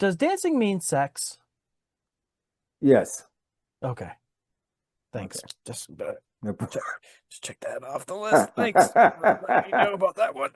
Does dancing mean sex? Yes. Okay, thanks. Okay. No Check, problem. just check that off the list. Thanks for letting me know about that one.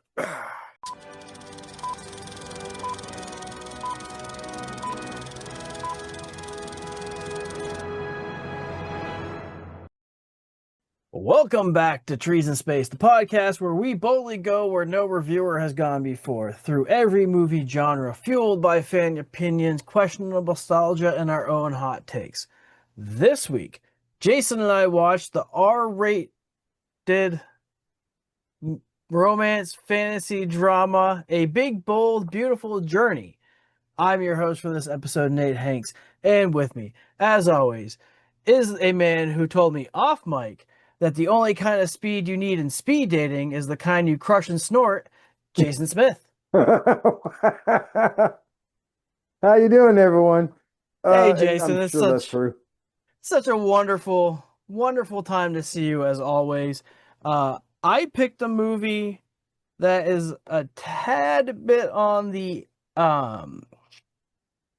Welcome back to Trees in Space, the podcast where we boldly go where no reviewer has gone before, through every movie genre, fueled by fan opinions, questionable nostalgia, and our own hot takes. This week, Jason and I watched the R-rated romance fantasy drama, A Big, Bold, Beautiful Journey. I'm your host for this episode, Nate Hanks, and with me, as always, is a man who told me off mic that the only kind of speed you need in speed dating is the kind you crush and snort, Jason Smith. How you doing, everyone? Hey, And Jason, I'm it's sure that's true. such a wonderful time to see you as always. I picked a movie that is a tad bit on the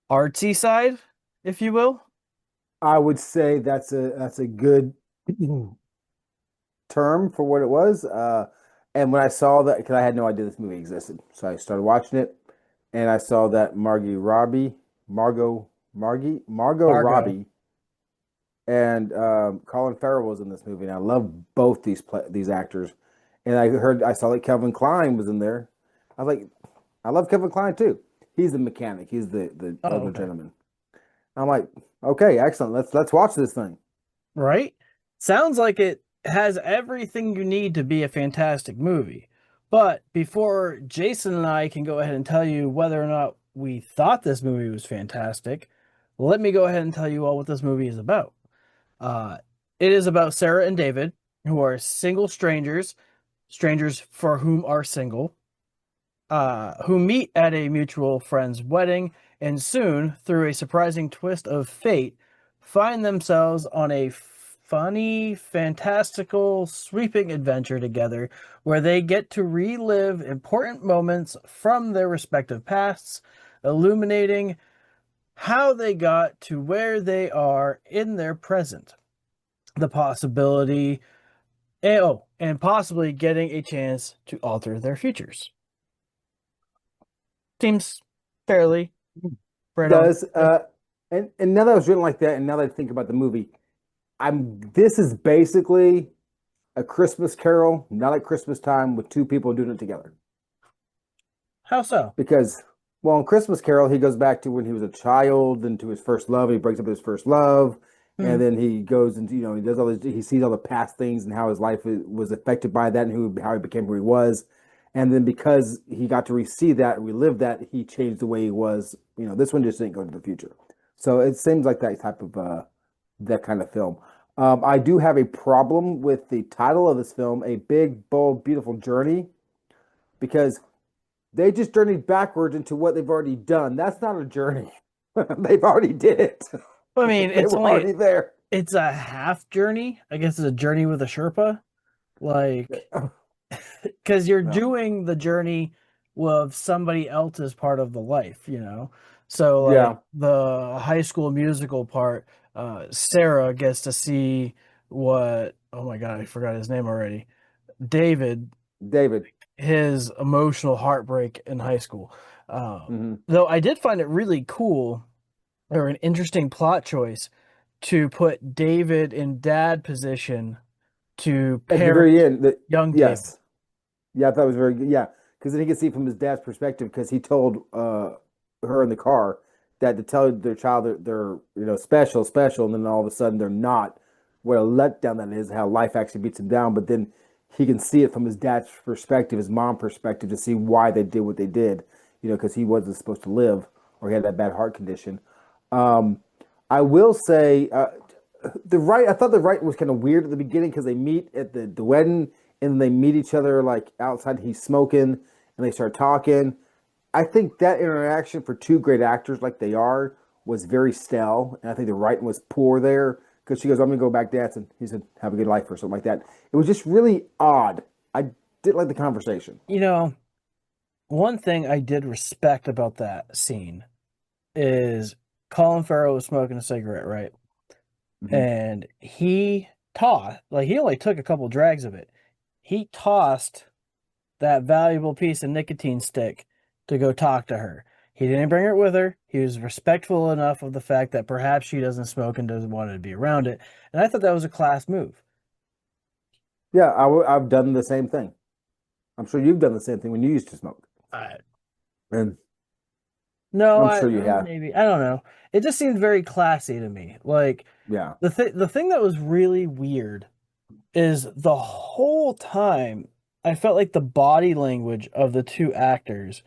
artsy side, if you will. I would say that's a good term for what it was. And when I saw that, because I had no idea this movie existed, so I started watching it, and I saw that Margot Margot. Robbie, and Colin Farrell was in this movie, and I love both these actors. And I saw that Kevin Kline was in there. I was like, I love Kevin Kline too. He's the mechanic. He's the Oh, elder okay. gentleman. I'm like, okay, excellent. Let's watch this thing. Right? Sounds like it has everything you need to be a fantastic movie. But before Jason and I can go ahead and tell you whether or not we thought this movie was fantastic, let me go ahead and tell you all what this movie is about. Uh, it is about Sarah and David, who are single strangers, strangers for whom are single, who meet at a mutual friend's wedding, and soon, through a surprising twist of fate, find themselves on a funny, fantastical, sweeping adventure together where they get to relive important moments from their respective pasts, illuminating how they got to where they are in their present. The possibility, and possibly getting a chance to alter their futures. Seems fairly right on. Does and now that I was written like that, and now that I think about the movie, I'm this is basically a Christmas Carol, not at Christmas time, with two people doing it together. How so? Because, well, in Christmas Carol, he goes back to when he was a child and to his first love. And he breaks up with his first love, Hmm. and then he goes and he does all this. He sees all the past things and how his life was affected by that, and how he became who he was. And then because he got to see that and relive that, he changed the way he was. This one just didn't go to the future. So it seems like that type of that kind of film. I do have a problem with the title of this film, A Big, Bold, Beautiful Journey, because they just journeyed backwards into what they've already done. That's not a journey. They've already did it. I mean, They it's were only already there. it's a half journey. I guess it's a journey with a Sherpa. Like, because you're No. doing the journey with somebody else's part of the life. So like Yeah, the High School Musical part, Sarah gets to see what, oh my God, I forgot his name already. David, David. his emotional heartbreak in high school. Hmm. Though I did find it really cool, or an interesting plot choice, to put David in dad position to At the parent very end, young David. yes, yeah, I thought it was very good. Yeah, because then he could see from his dad's perspective because he told her in the car that to tell their child that they're special, special, and then all of a sudden they're not. What a letdown that is! How life actually beats him down. But then he can see it from his dad's perspective, his mom perspective, to see why they did what they did. Because he wasn't supposed to live or he had that bad heart condition. Um, I will say I thought the right was kind of weird at the beginning because they meet at the wedding and they meet each other like outside. He's smoking and they start talking. I think that interaction for two great actors like they are was very stale, and I think the writing was poor there because she goes, "I'm gonna go back dancing." He said, "Have a good life" or something like that. It was just really odd. I didn't like the conversation. You know, one thing I did respect about that scene is Colin Farrell was smoking a cigarette, right? Mhm. And he only took a couple drags of it. He tossed that valuable piece of nicotine stick to go talk to her. He didn't bring it with her. He was respectful enough of the fact that perhaps she doesn't smoke and doesn't want to be around it. And I thought that was a class move. Yeah, I've done the same thing. I'm sure you've done the same thing when you used to smoke, I, and no, I'm sure you have. maybe I don't know. It just seemed very classy to me. Like Yeah. the thing that was really weird is the whole time I felt like the body language of the two actors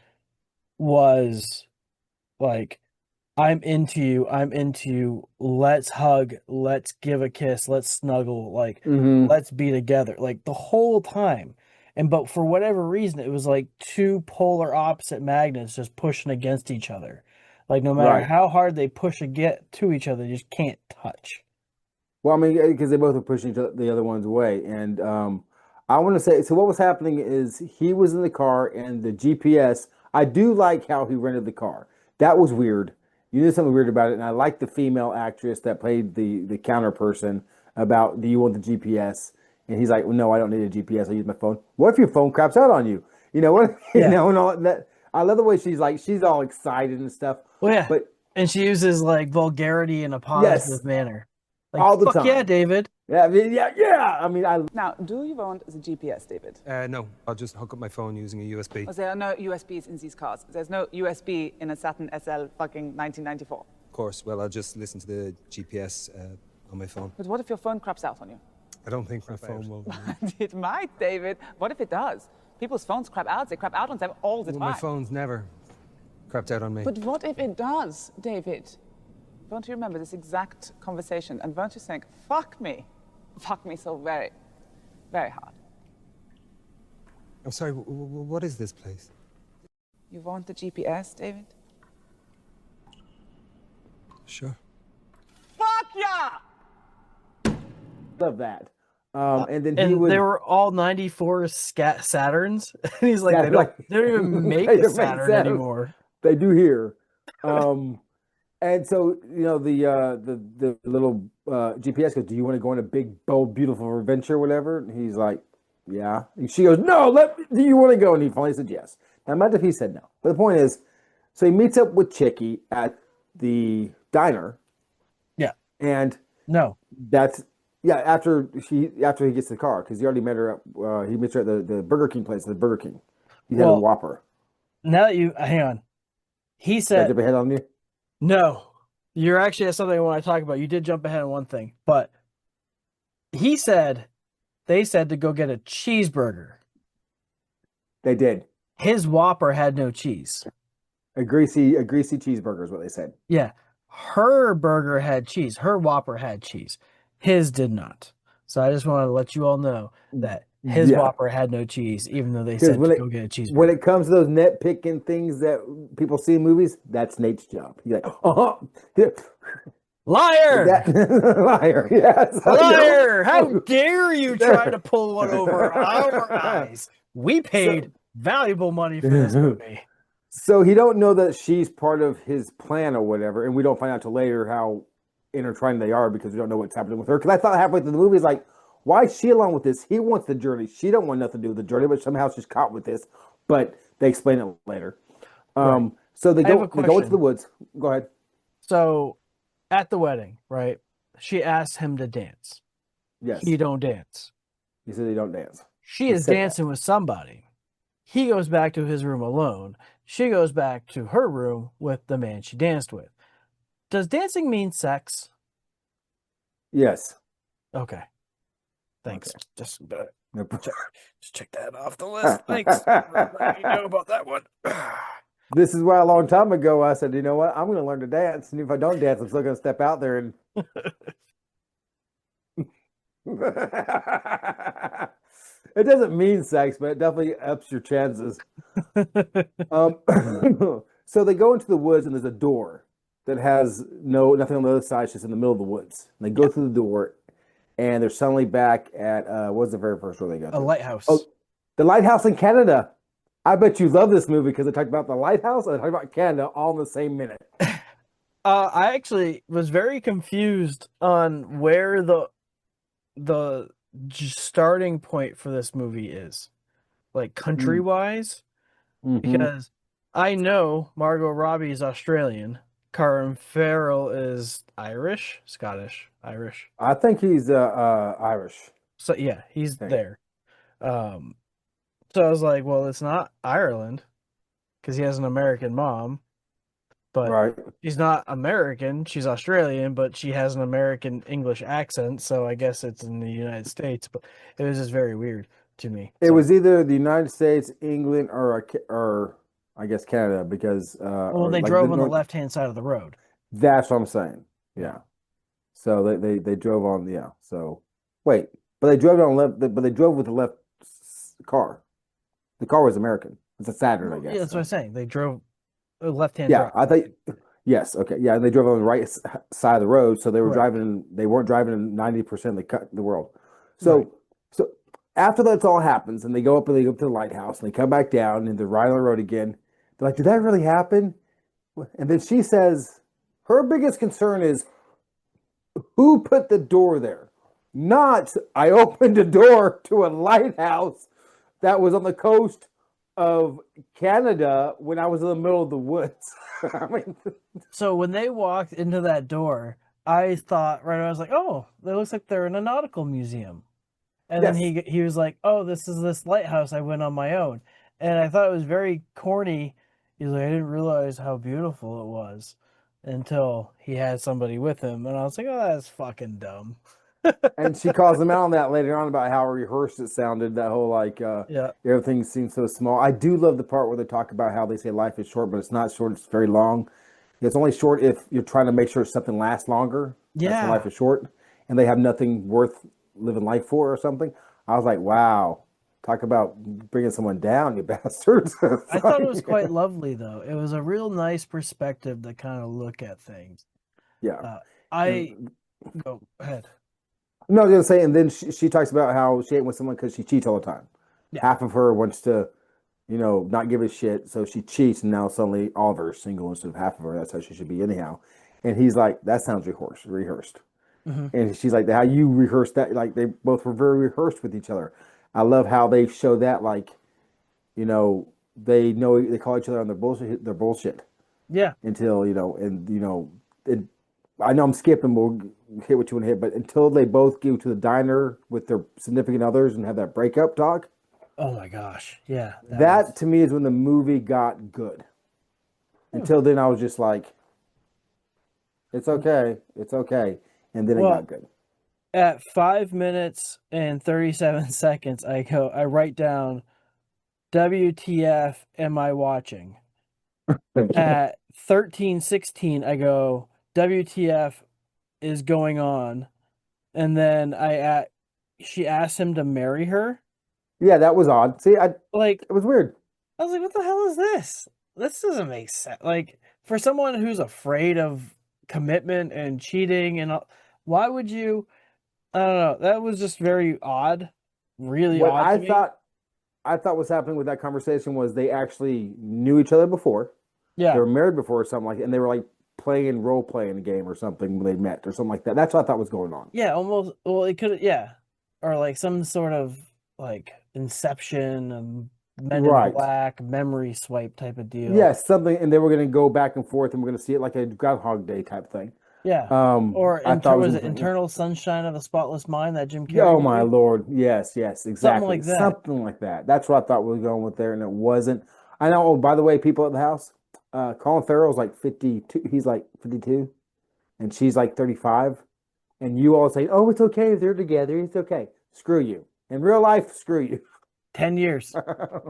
was like, I'm into you, I'm into you, let's hug, let's give a kiss, let's snuggle, like Hmm. let's be together, like the whole time. And but for whatever reason, it was like two polar opposite magnets just pushing against each other. Like no matter Right. how hard they push to get to each other, they just can't touch. Well, I mean, because they both were pushing the other one's away, and I want to say, so what was happening is he was in the car, and the GPS. I do like how he rented the car. That was weird. You knew something weird about it, and I like the female actress that played the counter person about, do you want the GPS? And he's like, well, no, I don't need a GPS. I use my phone. What if your phone craps out on you? You know what? You Yeah. know, and all that. I love the way she's all excited and stuff. Well, yeah. But And she uses like vulgarity in a yes, positive manner. Like, all the fuck yeah, time. David. Yeah, I mean, yeah, yeah. I mean, I Now, do you want the GPS, David? No, I'll just hook up my phone using a USB. Because there are no USBs in these cars. There's no USB in a Saturn SL fucking 1994. Of course, well, I'll just listen to the GPS on my phone. But what if your phone craps out on you? I don't think my phone will. It might, David. What if it does? People's phones crap out. They crap out on them all the Well, time. my phone's never crapped out on me. But what if it does, David? Won't you remember this exact conversation? And won't you think, fuck me? Fuck me so very, very hard. I'm sorry, what is this place? You want the GPS, David? Sure. Fuck yeah! love that. And then he And would. they were all 94 scat Saturns. And he's like, Yeah, they like- don't even make They a don't make Saturn Saturns. anymore. They do here. And so, you know, the little GPS goes, do you want to go on a big, bold, beautiful adventure or whatever? And he's like, yeah. And she goes, no, do you want to go? And he finally said yes. Now, imagine if he said no. But the point is, so he meets up with Chicky at the diner. Yeah. And No. that's, yeah, after he gets the car, because he already met her at, he meets her at the Burger King place, the Burger King. He had a Well, Whopper. Now that you hang on. He Did I said jump ahead on you? no. You're actually has something I want to talk about. You did jump ahead on one thing, but they said to go get a cheeseburger. They did. His Whopper had no cheese. A greasy cheeseburger is what they said. Yeah. Her burger had cheese. Her Whopper had cheese. His did not. So I just wanted to let you all know that his Yeah. Whopper had no cheese, even though they 'Cause said when to it- go get a cheeseburger. When it comes to those nitpicking things that people see in movies, that's Nate's job. He's like, Liar! liar, yes, Liar! How dare you try to pull one over our eyes? We paid valuable money for this movie. So he don't know that she's part of his plan or whatever, and we don't find out till later how intertwined they are because we don't know what's happening with her. Because I thought halfway through the movie, it's like, why is she along with this? He wants the journey. She don't want nothing to do with the journey, but somehow she's caught with this. But they explain it later. Right. So they I have a go into question. the woods. Go ahead. So at the wedding, right? She asked him to dance. Yes, He don't dance. he said they don't dance. She He is said that. dancing with somebody. He goes back to his room alone. She goes back to her room with the man she danced with. Does dancing mean sex? Yes. Okay. Thanks. Okay. Just Nope. check that off the list. Thanks for letting me know about that one. This is why a long time ago I said, you know what? I'm going to learn to dance, and if I don't dance, I'm still going to step out there and. It doesn't mean sex, but it definitely ups your chances. So they go into the woods, and there's a door that has nothing on the other side. It's just in the middle of the woods. And they go through the door, and they're suddenly back at what was the very first door they go A to? lighthouse. Oh, the Lighthouse in Canada. I bet you love this movie because they talked about the lighthouse and they talked about Canada all in the same minute. I actually was very confused on where the starting point for this movie is, like country wise, Mm-hmm. because I know Margot Robbie is Australian, Colin Farrell is Irish, Scottish, Irish. I think he's Irish. So yeah, he's I think. there. Um, so I was like, well, it's not Ireland because he has an American mom, but Right. she's not American. She's Australian, but she has an American English accent. So I guess it's in the United States. But it was just very weird to me. It So, was either the United States, England, or I guess Canada because well, or they like the drove on the North. left-hand side of the road. That's what I'm saying. Yeah. Yeah. So they drove on. Yeah. So wait, but they drove on left. But they drove with the left car. The car was American. It's a Saturn, I Well, yeah, guess. that's what I'm So saying. They drove a left-hand yeah, drive. I think yes. Okay. Yeah, and they drove on the right side of the road, so they were Correct. driving. They weren't driving in 90% of the world. Right. So after that all happens, and they go up to the lighthouse, and they come back down, and they're riding on the road again. They're like, "Did that really happen?" And then she says, her biggest concern is who put the door there? Not I opened a door to a lighthouse that was on the coast of Canada when I was in the middle of the woods. I mean, So when they walked into that door, I thought right away, I was like, "Oh, it looks like they're in a nautical museum." And then yes. he was like, "Oh, this is this lighthouse I went on my own." And I thought it was very corny. He's like, "I didn't realize how beautiful it was until he had somebody with him." And I was like, "Oh, that's fucking dumb." And she calls him out on that later on about how rehearsed it sounded. That whole like Yeah. everything seems so small. I do love the part where they talk about how they say life is short, but it's not short. It's very long. It's only short if you're trying to make sure something lasts longer. That's when life Yeah. is short, and they have nothing worth living life for or something. I was like, wow, talk about bringing someone down, you bastards. I thought it was quite lovely though. It was a real nice perspective to kind of look at things. Yeah. Uh, I And go ahead. no, I was gonna say, and then she talks about how she ain't with someone because she cheats all the time. Yeah. Half of her wants to, not give a shit, so she cheats, and now suddenly all of her is single instead of half of her. That's how she should be anyhow. And he's like, that sounds rehearsed. Hmm. And she's like, how you rehearsed that? Like they both were very rehearsed with each other. I love how they show that, like, they know they call each other on their bullshit Yeah. until it, I know I'm skipping. We'll hit what you want to hit, but until they both go to the diner with their significant others and have that breakup talk, Oh my gosh. Yeah. That that was. to me is when the movie got good. Until then, I was just like, it's okay, and then it Well, got good. at 5 minutes and 37 seconds, I write down, WTF am I watching? At 13:16, I go, WTF is going on? And then she asked him to marry her. Yeah, that was odd. See, Like, it was weird. I was like, what the hell is this? This doesn't make sense. Like, for someone who's afraid of commitment and cheating and all, why would you? I don't know. That was just very odd, really What odd to me. I thought was happening with that conversation was they actually knew each other before. They Yeah, were married before or something like, and they were like playing role playing a game or something when they met or something like that. That's what I thought was going on. yeah, almost. Well, it could, yeah, or like some sort of like Inception and Men in Right. Black memory swipe type of deal. Yes, something, and they were going to go back and forth, and we're going to see it like a Groundhog Day type thing. Yeah, or I thought it was was it going to, Internal Sunshine of the Spotless Mind, that Jim yeah. Carrey Oh my movie? Lord, yes, Something exactly, like that. something like that. That's what I thought we were going with there, and it wasn't. I know. Oh, by the way, people at the house, Colin Farrell's like 52. He's like 52, and she's like 35. And you all say, "Oh, it's okay if they're together. It's okay." Screw you. In real life, screw you. 10 years,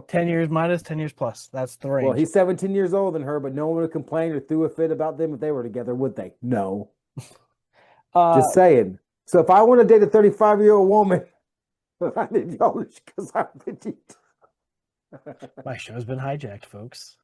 10 years minus, 10 years plus. That's the Well, range. he's 17 years older than her, but no one would complain or threw a fit about them if they were together, would they? No. Uh, Just saying. So if I want to date a 35-year-old woman, I need y'all because I'm 50. my show's been hijacked, folks.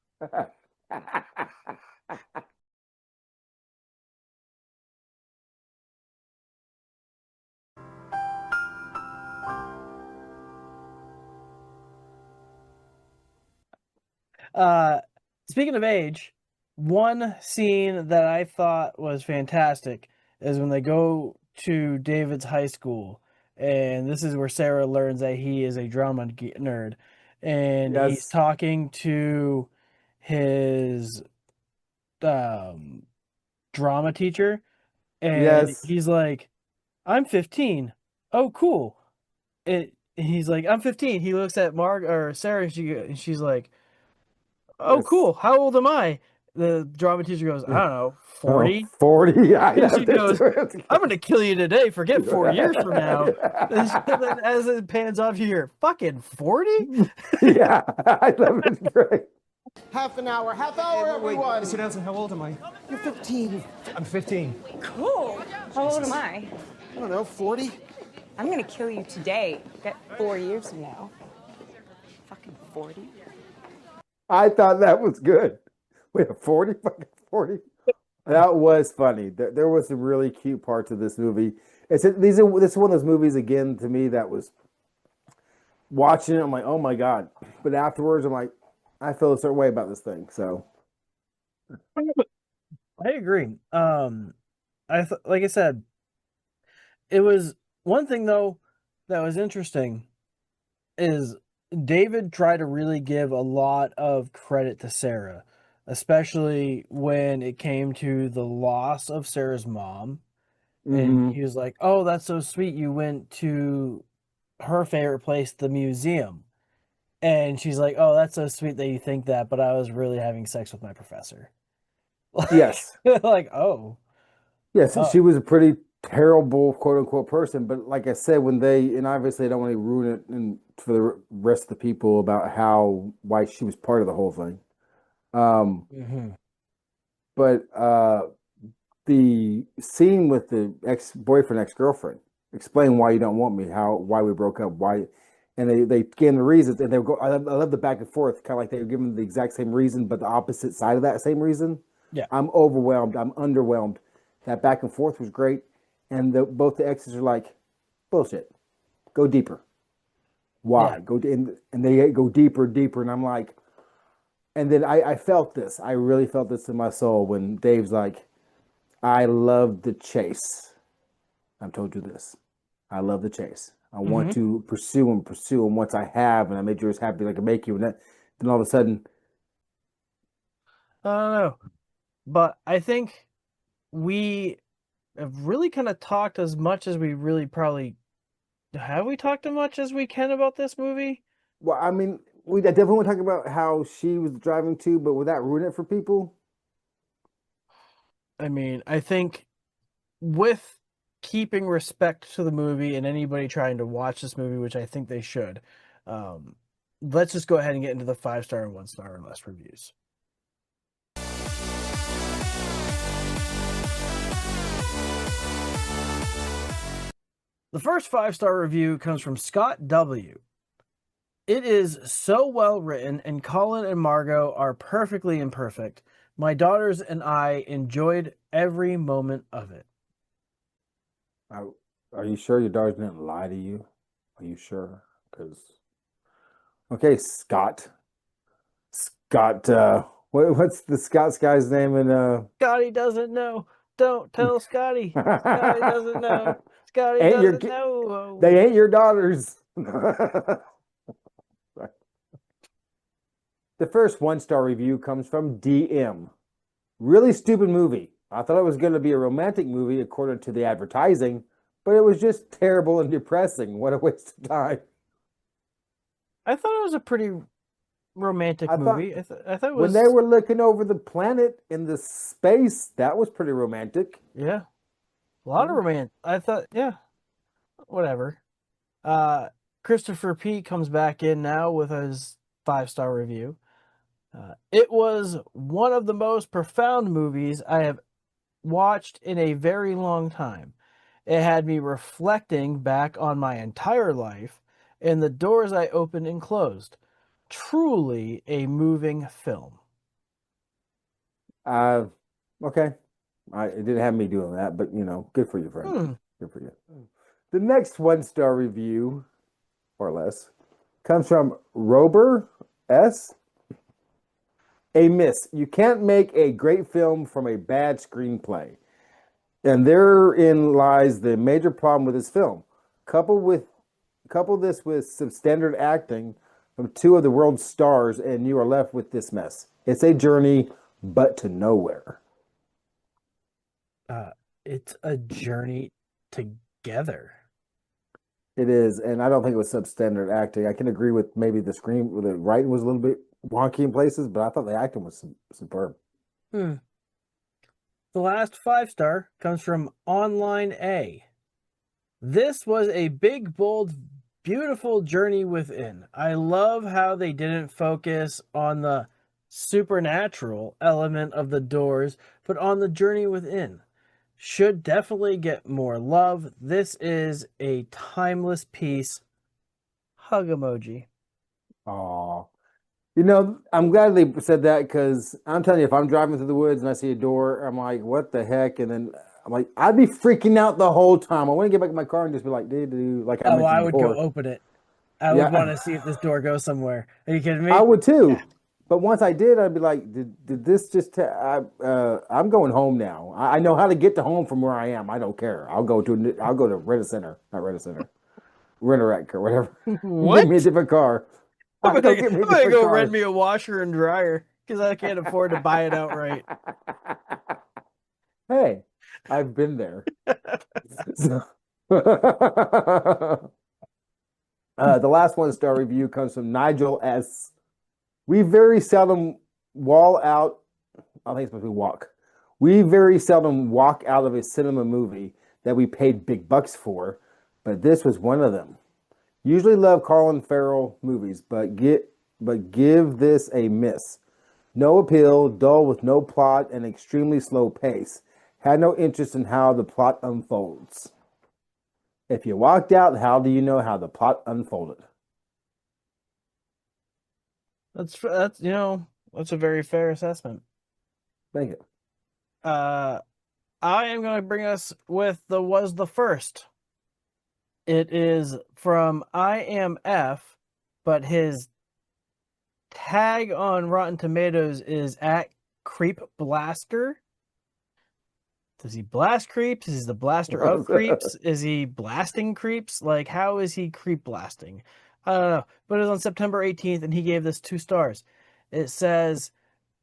Uh, Speaking of age, one scene that I thought was fantastic is when they go to David's high school, and this is where Sarah learns that he is a drama nerd, and he's Yes. talking to his um, drama teacher, and Yes. he's like, "I'm 15. Oh, cool." He's like, "I'm 15." He looks at Mark or Sarah, and she's like, "Oh, Yes. cool. How old am I?" The drama teacher goes, "I don't know, Oh, 40." 40. I And know she this. goes, "I'm going to kill you today. Forget 4 years from now." And then as it pans off, you hear, "Fucking 40?" Yeah, I love it. It's great. Half hour, everyone. Mr. Nelson, how old am I? You're 15. I'm 15. Cool. How old am I? I don't know, 40? I'm gonna kill you today. Get 4 years from now. Fucking 40. I thought that was good. Wait, 40? Fucking 40? That was funny. There was some really cute parts of this movie. This is one of those movies, again, to me, that was watching it, I'm like, oh my God. But afterwards, I'm like, I feel a certain way about this thing. So, I agree. Like I said, it was one thing though that was interesting is David tried to really give a lot of credit to Sarah, especially when it came to the loss of Sarah's mom. And mhm. he was like, "Oh, that's so sweet. You went to her favorite place, the museum." And she's like, "Oh, that's so sweet that you think that, but I was really having sex with my professor." Yes. Like, oh, Yes, oh, she was a pretty terrible, quote unquote, person. But like I said, and obviously I don't want to ruin it for the rest of the people about why she was part of the whole thing. Um, mhm. but the scene with the ex-boyfriend, ex-girlfriend, explain why you don't want me, why we broke up, why, and they gave the reasons, and they go. I love the back and forth, kind of like they were giving the exact same reason, but the opposite side of that same reason. Yeah, I'm overwhelmed. I'm underwhelmed. That back and forth was great, and both the exes are like, bullshit. Go deeper. yeah, Why? And they go deeper, deeper, and I'm like, and then I felt this. I really felt this in my soul when Dave's like, I love the chase. I've told you this. I love the chase. I want hmm. to pursue and pursue, and once I have, and I made you as happy as I can make you, and then all of a sudden, I don't know, but I think we have really kind of talked as much as we really probably have. We talked as much as we can about this movie. well, I mean, I definitely want to talk about how she was driving too, but would that ruin it for people? I mean, I think with keeping respect to the movie and anybody trying to watch this movie, which I think they should, um, let's just go ahead and get into the 5-star and 1-star and less reviews. The first 5-star review comes from Scott W. It is so well written, and Colin and Margot are perfectly imperfect. My daughters and I enjoyed every moment of it. Are you sure your daughters didn't lie to you? Are you sure? Because okay, Scott. Scott, what's the Scott's guy's name in Scotty doesn't know. Don't tell Scotty. Scotty doesn't know. Scotty ain't your doesn't know. they ain't your daughters. The first 1-star review comes from DM. Really stupid movie. I thought it was going to be a romantic movie according to the advertising, but it was just terrible and depressing. What a waste of time. I thought it was a pretty romantic I thought movie. I thought it when was, they were looking over the planet in the space, that was pretty romantic. yeah, a lot of Yeah. romance. I thought, yeah, whatever. Uh, Christopher P comes back in now with his 5-star review. It was one of the most profound movies I have watched in a very long time. It had me reflecting back on my entire life and the doors I opened and closed. Truly a moving film. Uh, okay. It didn't have me doing that, but good for you, friend. Hmm. Good for you. The next 1-star review, or less, comes from Rober S. A miss. You can't make a great film from a bad screenplay. And therein lies the major problem with this film. Couple this with some standard acting from two of the world's stars, and you are left with this mess. It's a journey, but to nowhere. It's a journey together. It is, and I don't think it was substandard acting. I can agree with maybe the writing was a little bit wonky in places, but I thought the acting was superb. The last 5-star comes from Online A. This was a big, bold, beautiful journey within. I love how they didn't focus on the supernatural element of the doors, but on the journey within. Should definitely get more love. This is a timeless piece. Hug emoji. Aw. You know, I'm glad they said that because I'm telling you, if I'm driving through the woods and I see a door, I'm like, what the heck? And then I'm like, I'd be freaking out the whole time. I want to get back in my car and just be like, dude, like I mentioned I would before. go open it. I would want to see if this door goes somewhere. Are you kidding me? I would too. But once I did, I'd be like, did this just? I'm going home now. I know how to get to home from where I am. I don't care. I'll go to Rent-A-Center, not Rent-A-Center, Rent-A-Wreck or whatever. What? Give me a different car. I'm gonna Get me a go different car. rent me a washer and dryer because I can't afford to buy it outright. Hey, I've been there. So- the last 1-star review comes from Nigel S. We very seldom wall out. I think it's supposed to be walk. We very seldom walk out of a cinema movie that we paid big bucks for, but this was one of them. Usually love Colin Farrell movies, but give this a miss. No appeal, dull with no plot, and extremely slow pace. Had no interest in how the plot unfolds. If you walked out, how do you know how the plot unfolded? That's that's a very fair assessment. Thank you. I am going to bring us with was the first. It is from I Am F, but his tag on Rotten Tomatoes is at Creep Blaster. Does he blast creeps? Is he the blaster of creeps? Is he blasting creeps? Like, how is he creep blasting? I don't know. But it was on September 18th, and he gave this 2 stars. It says,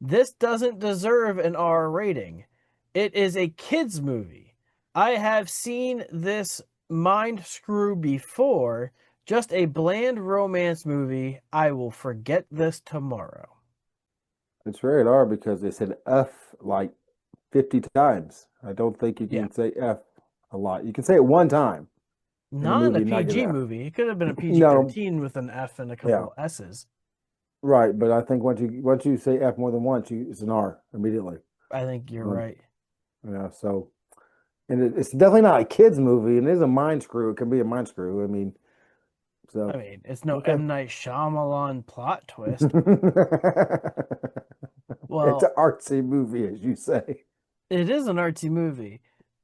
this doesn't deserve an R rating. It is a kid's movie. I have seen this mind screw before. Just a bland romance movie. I will forget this tomorrow. It's rated R because they said F like 50 times. I don't think you can say F a lot. You can say it one time. Not in a PG movie. It could have been a PG-13 with an F and a couple S's. Right, but I think once you say F more than once, it's an R immediately. I think you're right. Yeah, so, and it's definitely not a kid's movie, and it is a mind screw. It can be a mind screw. I mean, it's no M. Night Shyamalan plot twist. Well, it's an artsy movie, as you say. It is an artsy movie.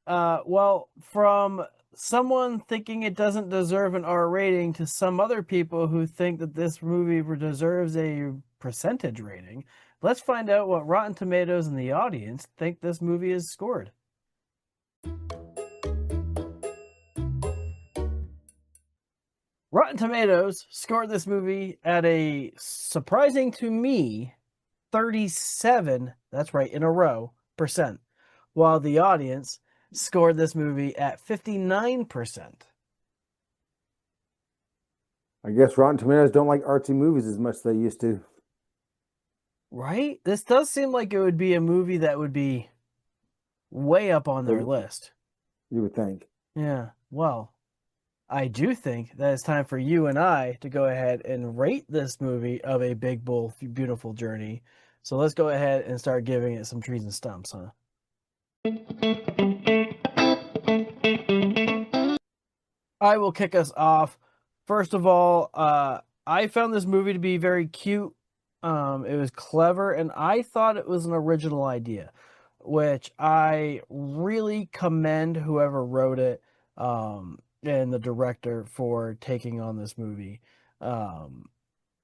Well, from someone thinking it doesn't deserve an R rating to some other people who think that this movie deserves a percentage rating, let's find out what Rotten Tomatoes and the audience think this movie is scored. Rotten Tomatoes scored this movie at a surprising to me 37, that's right, in a row, %, while the audience scored this movie at 59%. I guess Rotten Tomatoes don't like artsy movies as much as they used to. Right? This does seem like it would be a movie that would be way up on their list. You would think. Yeah, well, I do think that it's time for you and I to go ahead and rate this movie of A Big, Bold, Beautiful Journey. So let's go ahead and start giving it some trees and stumps, huh? I will kick us off. First of all, I found this movie to be very cute. It was clever, and I thought it was an original idea, which I really commend whoever wrote it and the director for taking on this movie.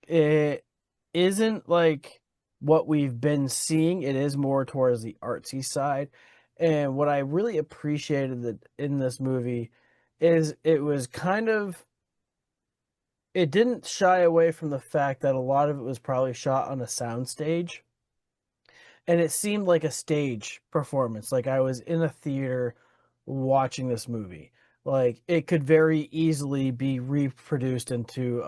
It isn't like what we've been seeing, it is more towards the artsy side. And what I really appreciated that in this movie is it was kind of, it didn't shy away from the fact that a lot of it was probably shot on a soundstage, and it seemed like a stage performance. Like I was in a theater watching this movie. Like it could very easily be reproduced into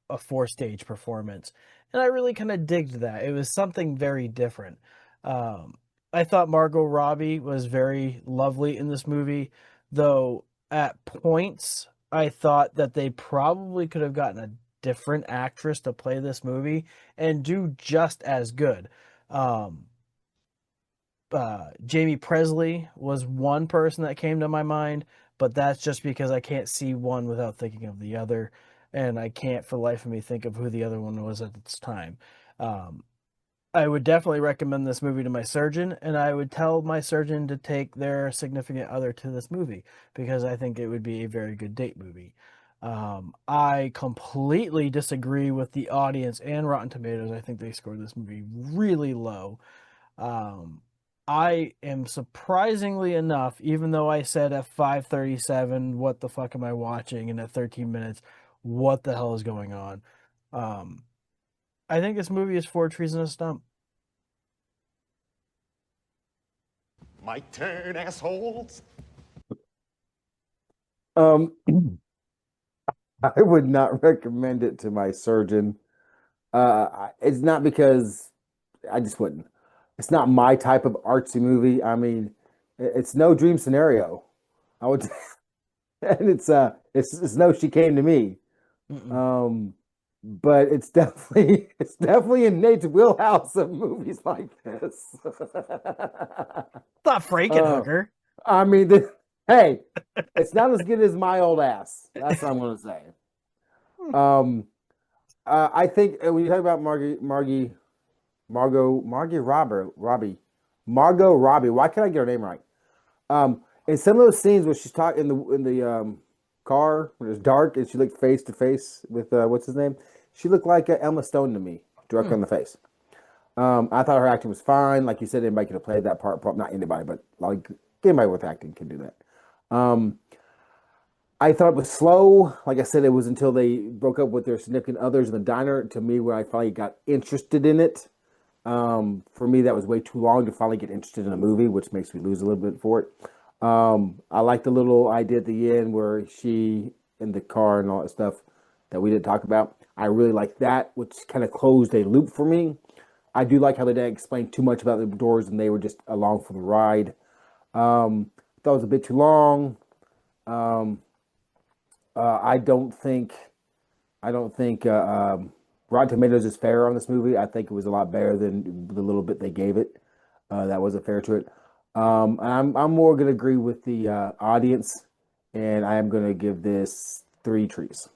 a four stage performance, and I really kind of digged that. It was something very different. Um, I thought Margot Robbie was very lovely in this movie, though at points I thought that they probably could have gotten a different actress to play this movie and do just as good. Um, Jamie Presley was one person that came to my mind, but that's just because I can't see one without thinking of the other, and I can't for the life of me think of who the other one was at this time. Um, I would definitely recommend this movie to my surgeon, and I would tell my surgeon to take their significant other to this movie because I think it would be a very good date movie. I completely disagree with the audience and Rotten Tomatoes. I think they scored this movie really low. Um, I am surprisingly enough, even though I said at 5:37, what the fuck am I watching? And at 13 minutes, what the hell is going on? Um, I think this movie is four trees and a stump. My turn, assholes. Um, I would not recommend it to my surgeon. It's not because I just wouldn't. It's not my type of artsy movie. I mean, it's no dream scenario. I would, and it's no she came to me. Mm-mm. But it's definitely in Nate's wheelhouse of movies like this. Not Frankenhooker. I mean, hey, it's not as good as My Old Ass. That's what I'm going to say. I think when you talk about Margot Robbie. Why can't I get her name right? In some of those scenes where she's talking in the car when it's dark and she looked face to face with what's his name, she looked like Emma Stone to me, directly on the face. I thought her acting was fine. Like you said, anybody could have played that part. Not anybody, but like anybody with acting can do that. I thought it was slow. Like I said, it was until they broke up with their significant others in the diner to me where I finally got interested in it. For me, that was way too long to finally get interested in a movie, which makes me lose a little bit for it. I like the little idea at the end where she in the car and all that stuff that we didn't talk about. I really like that, which kind of closed a loop for me. I do like how they didn't explain too much about the doors and they were just along for the ride. Thought it was a bit too long. I don't think Rotten Tomatoes is fair on this movie. I think it was a lot better than the little bit they gave it. That wasn't fair to it. I'm more gonna agree with the audience, and I am gonna give this 3 trees.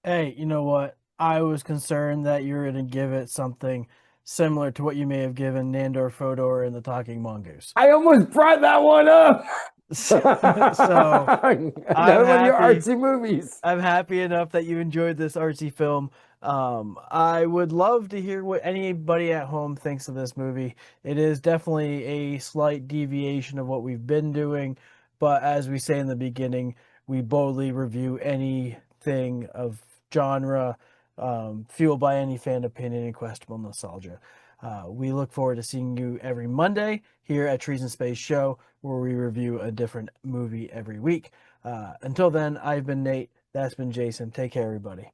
Hey, you know what? I was concerned that you were going to give it something similar to what you may have given Nandor Fodor in The Talking Mongoose. I almost brought that one up. So Another one of your artsy movies. I'm happy enough that you enjoyed this artsy film. I would love to hear what anybody at home thinks of this movie. It is definitely a slight deviation of what we've been doing, but as we say in the beginning, we boldly review anything of genre, fueled by any fan opinion and questionable nostalgia. We look forward to seeing you every Monday here at Trees and Space Show, where we review a different movie every week. Until then, I've been Nate. That's been Jason. Take care, everybody.